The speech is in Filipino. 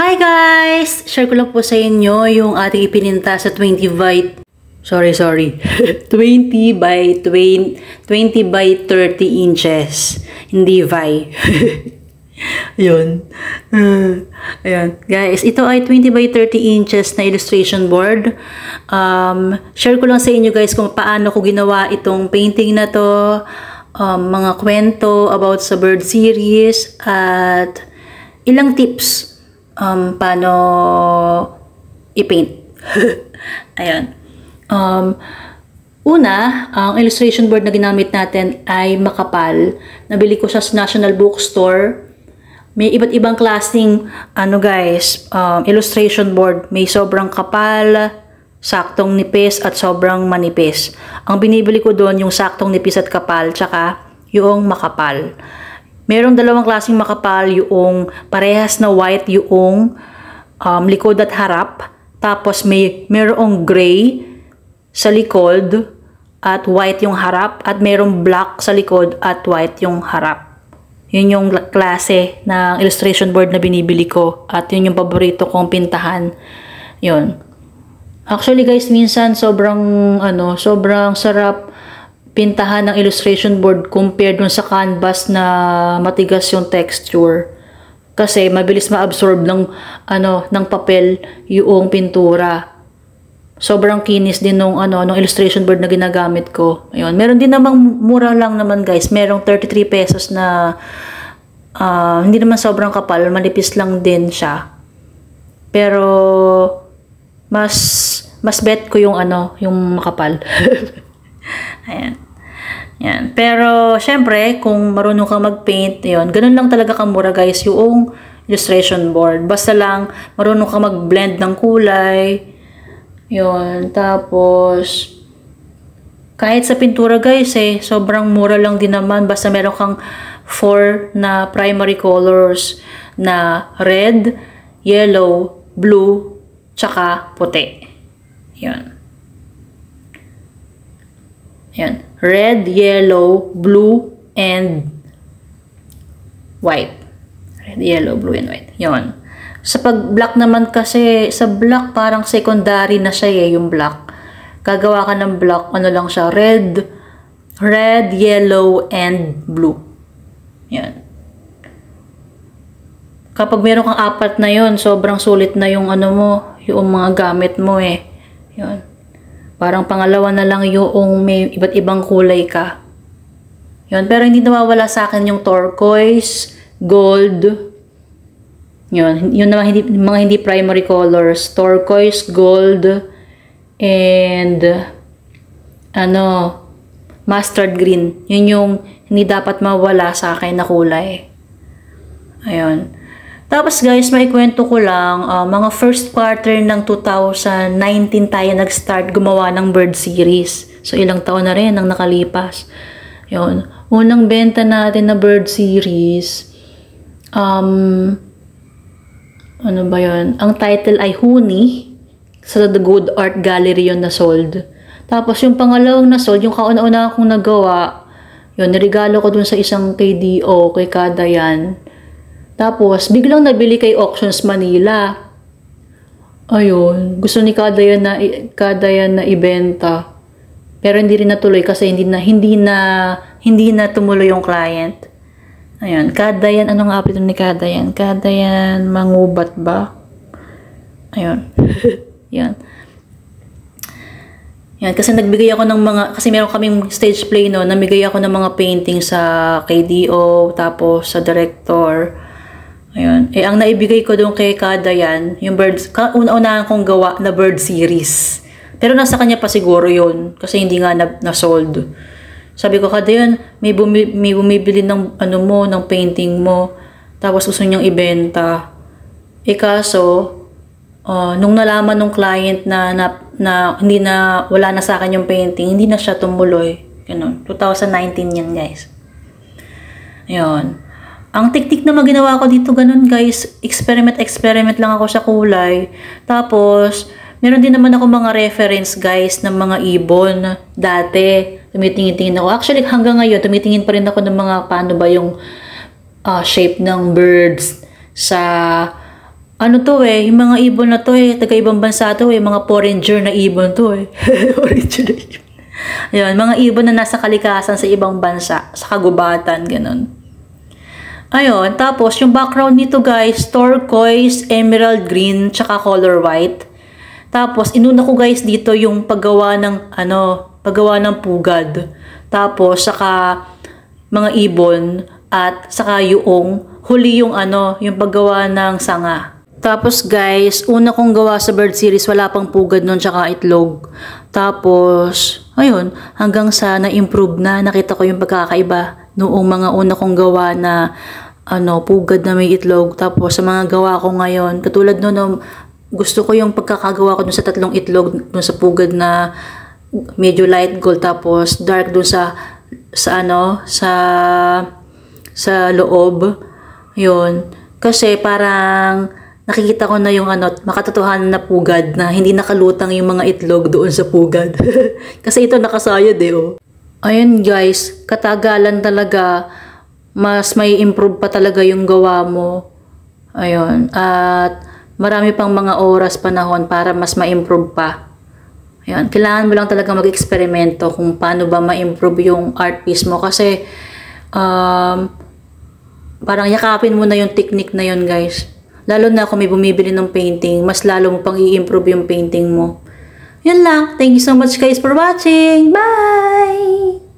Hi guys! Share ko lang po sa inyo yung ating ipininta sa 20 by 20 by 30 inches. Hindi by. Yun. Ayan. Guys, ito ay 20 by 30 inches na illustration board. Share ko lang sa inyo guys kung paano ko ginawa itong painting na to. Mga kwento about sa bird series at ilang tips paano i-paint. Ayan. Una, ang illustration board na ginamit natin ay makapal. Nabili ko siya sa National Bookstore. May iba't ibang klaseng illustration board. May sobrang kapal, saktong nipis at sobrang manipis. Ang binibili ko doon yung saktong nipis at kapal, tsaka yung makapal. Merong dalawang klaseng makapal, yung parehas na white yung likod at harap. Tapos merong gray sa likod at white yung harap. At merong black sa likod at white yung harap. Yun yung klase ng illustration board na binibili ko. At yun yung paborito kong pintahan. Yun. Actually guys, minsan sobrang sarap pintahan ng illustration board compared dun sa canvas na matigas yung texture. Kasi mabilis ma-absorb ng papel yung pintura. Sobrang kinis din nung illustration board na ginagamit ko. Ayun, meron din namang mura lang naman guys. Merong 33 pesos na hindi naman sobrang kapal, manipis lang din siya. Pero mas bet ko yung makapal. Ayan. Yan. Pero, syempre, kung marunong kang mag-paint, yun, ganun lang talaga kamura guys, yung illustration board. Basta lang, marunong kang mag-blend ng kulay. Yun. Tapos, kahit sa pintura guys, sobrang mura lang din naman. Basta meron kang 4 na primary colors na red, yellow, blue, tsaka puti. Yun. Yan. Red, yellow, blue, and white. Red, yellow, blue, and white. Yan. Sa pag-black naman kasi, sa black parang secondary na siya yung black. Gagawa ka ng black, lang siya, red, yellow, and blue. Yan. Kapag meron kang 4 na yon, sobrang sulit na yung yung mga gamit mo Yan. Parang pangalawa na lang yung may iba't ibang kulay ka. Yun. Pero hindi nawawala sa akin yung turquoise, gold. Yun. Yun naman mga hindi primary colors. Turquoise, gold, and mustard green. Yun yung hindi dapat mawala sa akin na kulay. Ayun. Tapos guys, maikwento ko lang, mga first quarter ng 2019 tayo nag-start gumawa ng bird series. So ilang taon na rin ang nakalipas. Yun. Unang benta natin na bird series, ano ba yun? Ang title ay Huni. Sa The Good Art Gallery yun na sold. Tapos yung pangalawang na sold, yung kauna-una akong nagawa, yun, niregalo ko dun sa isang KDO, kay Kadayan. Tapos, biglang nabili kay Auctions Manila. Ayun. Gusto ni Kadayan na ibenta. Pero hindi rin natuloy kasi hindi na tumuloy yung client. Ayun. Kadayan, anong apelyido ni Kadayan? Kadayan, Mangubat ba? Ayun. Yan. Yan. Kasi nagbigay ako ng kasi meron kaming stage play namigay ako ng mga painting sa KDO, tapos sa director. Ayun. Ang naibigay ko doon kay Kadayan, yung birds, una-unahan kong gawa na bird series. Pero nasa kanya pa siguro yun, kasi hindi nga na-sold. Sabi ko, Kadayan, may bumibili ng ng painting mo, tapos gusto niyang ibenta. Kaso, nung nalaman ng client na wala na sa akin yung painting, hindi na siya tumuloy. Ganun. 2019 yan, guys. Ayun. Ang teknik na ginawa ko dito, ganun guys, experiment lang ako sa kulay. Tapos, meron din naman ako mga reference guys ng mga ibon. Dati, tumitingin ako. Actually, hanggang ngayon, tumitingin pa rin ako ng mga paano ba yung shape ng birds sa Ano to eh, yung mga ibon na to eh, taga-ibang bansa to eh, mga foreigner na ibon to eh. Foreigner na ibon. Ayun, mga ibon na nasa kalikasan sa ibang bansa, sa kagubatan, ganun. Ayun, tapos yung background nito guys, turquoise, emerald green, tsaka color white. Tapos, inuna ko guys dito yung paggawa ng, paggawa ng pugad. Tapos, saka mga ibon, at saka yung huli yung yung paggawa ng sanga. Tapos guys, una kong gawa sa bird series, wala pang pugad nun tsaka itlog. Tapos, ayun, hanggang sa na-improve na, nakita ko yung pagkakaiba noong mga una kong gawa na pugad na may itlog. Tapos sa mga gawa ko ngayon, katulad nun, gusto ko yung pagkakagawa ko dun sa 3 itlog, dun sa pugad na medyo light gold, tapos dark dun sa loob. Yun. Kasi parang nakikita ko na yung makatotohanan na pugad na hindi nakalutang yung mga itlog doon sa pugad. Kasi ito nakasayad eh, oh. Ayun guys, katagalan talaga, mas may improve pa talaga yung gawa mo. Ayun. At marami pang mga oras, panahon para mas ma-improve pa. Ayun. Kailangan mo lang talaga mag-eksperimento kung paano ba ma-improve yung art piece mo. Kasi parang yakapin mo na yung technique na yun guys. Lalo na kung may bumibili ng painting, mas lalo mo pang i-improve yung painting mo. Yun lang. Thank you so much guys for watching. Bye!